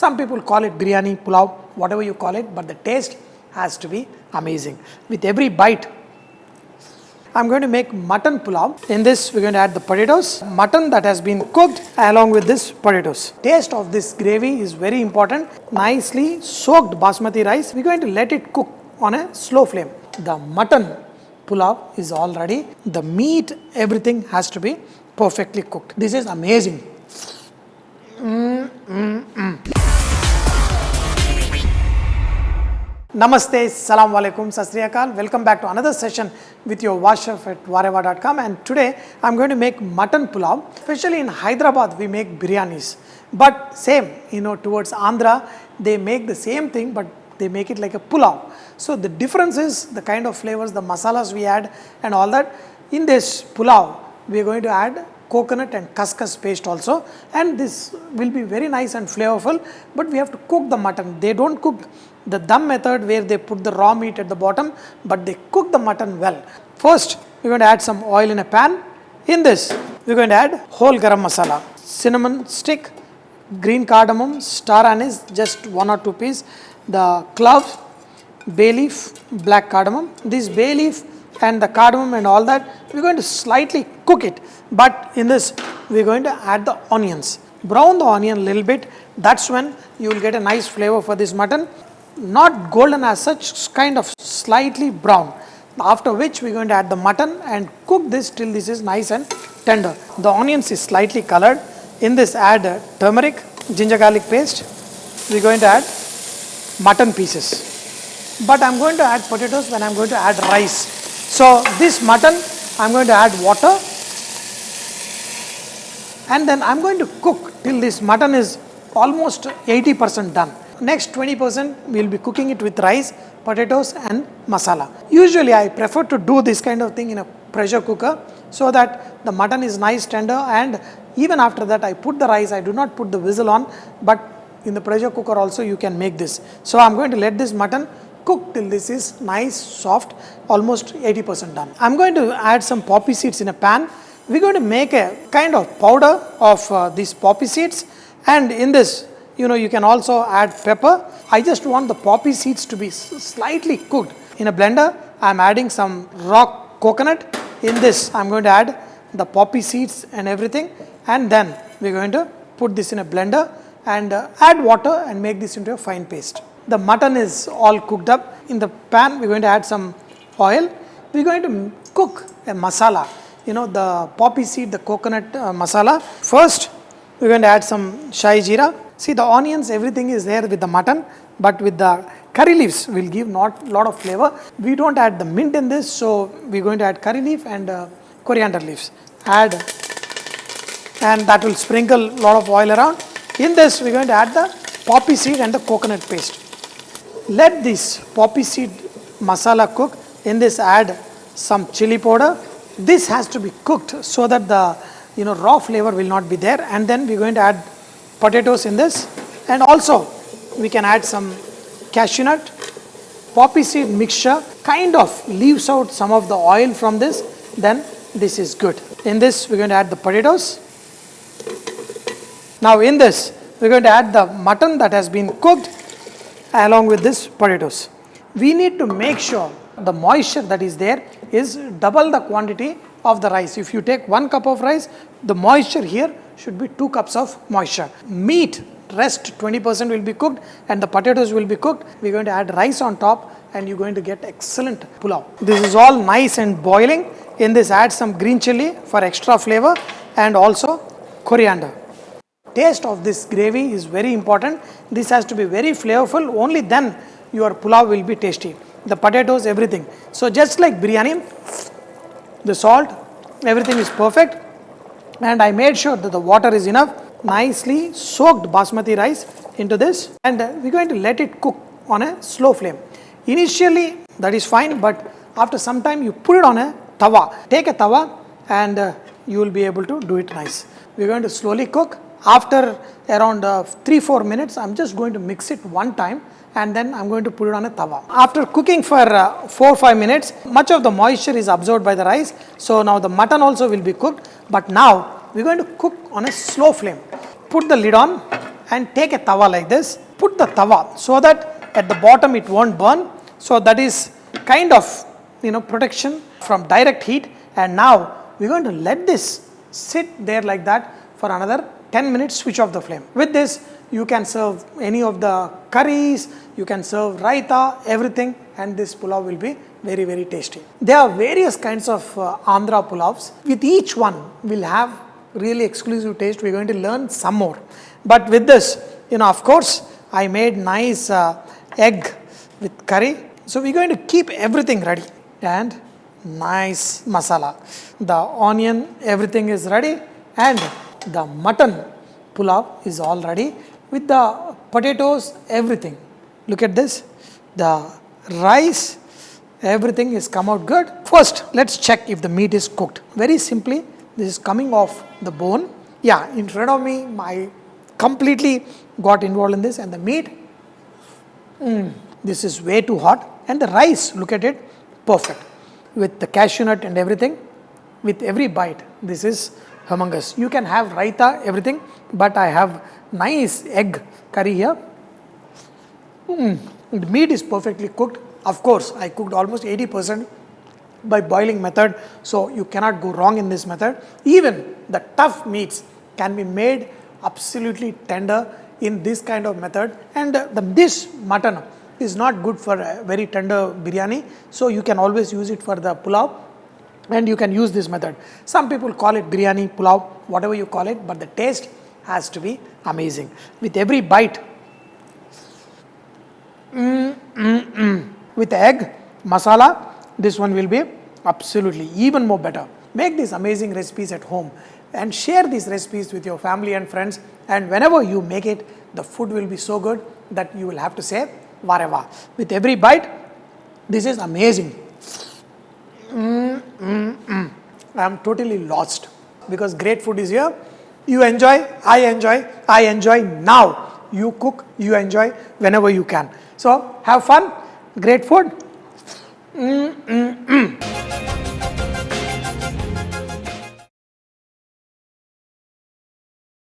Some people call it biryani, pulav, whatever you call it, but the taste has to be amazing. With every bite, I'm going to make mutton pulav. In this, we're going to add the potatoes, mutton that has been cooked along with this potatoes. Taste of this gravy is very important. Nicely soaked basmati rice. We're going to let it cook on a slow flame. The mutton pulav is all ready. The meat, everything has to be perfectly cooked. This is amazing. Namaste, Salam Alaikum, Sat Sri Akal. Welcome back to another session with your Vahchef at vareva.com, and today I'm going to make mutton pulav. Especially in Hyderabad we make biryanis, but same, towards Andhra they make the same thing, but they make it like a pulav. So the difference is the kind of flavors, the masalas we add and all that. In this pulav we are going to add coconut and khaskhas paste also, and this will be very nice and flavorful, but we have to cook the mutton. They don't cook the dum method where they put the raw meat at the bottom, but they cook the mutton well. First, we're going to add some oil in a pan. In this, we're going to add whole garam masala, cinnamon stick, green cardamom, star anise, just 1 or 2 pieces, the cloves, bay leaf, black cardamom. This bay leaf and the cardamom and all that, we're going to slightly cook it, but in this, we're going to add the onions. Brown the onion a little bit. That's when you will get a nice flavor for this mutton. Not golden as such, kind of slightly brown. After which we're going to add the mutton and cook this till this is nice and tender. The onions is slightly colored. In this, add turmeric, ginger garlic paste. We're going to add mutton pieces. But I'm going to add potatoes when I'm going to add rice. So this mutton, I'm going to add water. And then I'm going to cook till this mutton is almost 80% done. Next 20% we'll be cooking it with rice, potatoes and masala. Usually I prefer to do this kind of thing in a pressure cooker so that the mutton is nice tender, and even after that I put the rice. I do not put the whistle on, but in the pressure cooker also you can make this. So I'm going to let this mutton cook till this is nice, soft, almost 80% done. I'm going to add some poppy seeds in a pan. We're going to make a kind of powder of these poppy seeds, and in this, you can also add pepper. I just want the poppy seeds to be slightly cooked. In a blender, I'm adding some raw coconut. In this, I'm going to add the poppy seeds and everything, and then we're going to put this in a blender and add water and make this into a fine paste. The mutton is all cooked up. In the pan, we're going to add some oil. We're going to cook a masala, the poppy seed, the coconut masala. First, we're going to add some Shahi jeera. See, the onions, everything is there with the mutton, but with the curry leaves will give not lot of flavor. We don't add the mint in this, so we're going to add curry leaf and coriander leaves. Add, and that will sprinkle a lot of oil around. In this, we're going to add the poppy seed and the coconut paste. Let this poppy seed masala cook. In this, add some chili powder. This has to be cooked so that the raw flavor will not be there, and then we're going to add potatoes in this, and also we can add some cashew nut. Poppy seed mixture kind of leaves out some of the oil from this, then this is good. In this, we're going to add the potatoes. Now in this, we're going to add the mutton that has been cooked along with this potatoes. We need to make sure the moisture that is there is double the quantity of the rice. If you take 1 cup of rice, the moisture here should be 2 cups of moisture. Meat, rest 20% will be cooked, and the potatoes will be cooked. We're going to add rice on top, and you're going to get excellent pulav. This is all nice and boiling. In this, add some green chilli for extra flavor and also coriander. Taste of this gravy is very important. This has to be very flavorful. Only then your pulav will be tasty. The potatoes, everything. So just like biryani, the salt, everything is perfect. And I made sure that the water is enough. Nicely soaked basmati rice into this, and we're going to let it cook on a slow flame. Initially that is fine, but after some time you put it on a tawa. Take a tawa and you will be able to do it nice. We're going to slowly cook. After around 3-4 minutes, I'm just going to mix it one time, and then I'm going to put it on a tawa. After cooking for 4-5 minutes, much of the moisture is absorbed by the rice. So now the mutton also will be cooked, but now we're going to cook on a slow flame. Put the lid on and take a tawa like this, put the tawa so that at the bottom it won't burn. So that is kind of protection from direct heat. And now we're going to let this sit there like that for another 10 minutes, switch off the flame. With this, you can serve any of the curries, you can serve raita, everything, and this pulav will be very, very tasty. There are various kinds of Andhra pulavs. With each one, we'll have really exclusive taste. We're going to learn some more. But with this, of course, I made nice egg with curry. So we're going to keep everything ready. And nice masala. The onion, everything is ready. And the mutton pulav is all ready with the potatoes, everything. Look at this. The rice, everything is come out good. First, let's check if the meat is cooked. Very simply, this is coming off the bone. Yeah, in front of me, I completely got involved in this. And the meat, this is way too hot. And the rice, look at it, perfect. With the cashew nut and everything, with every bite, this is humongous. You can have raita, everything, but I have nice egg curry here. The meat is perfectly cooked. Of course, I cooked almost 80% by boiling method, so you cannot go wrong in this method. Even the tough meats can be made absolutely tender in this kind of method. And this mutton is not good for a very tender biryani, so you can always use it for the pulav, and you can use this method. Some people call it biryani, pulav, whatever you call it, but the taste has to be amazing. With every bite, with egg, masala, this one will be absolutely even more better. Make these amazing recipes at home and share these recipes with your family and friends, and whenever you make it, the food will be so good that you will have to say, Vareva. With every bite, this is amazing. I am totally lost because great food is here. You enjoy, I enjoy now. You cook, you enjoy whenever you can. So have fun, great food.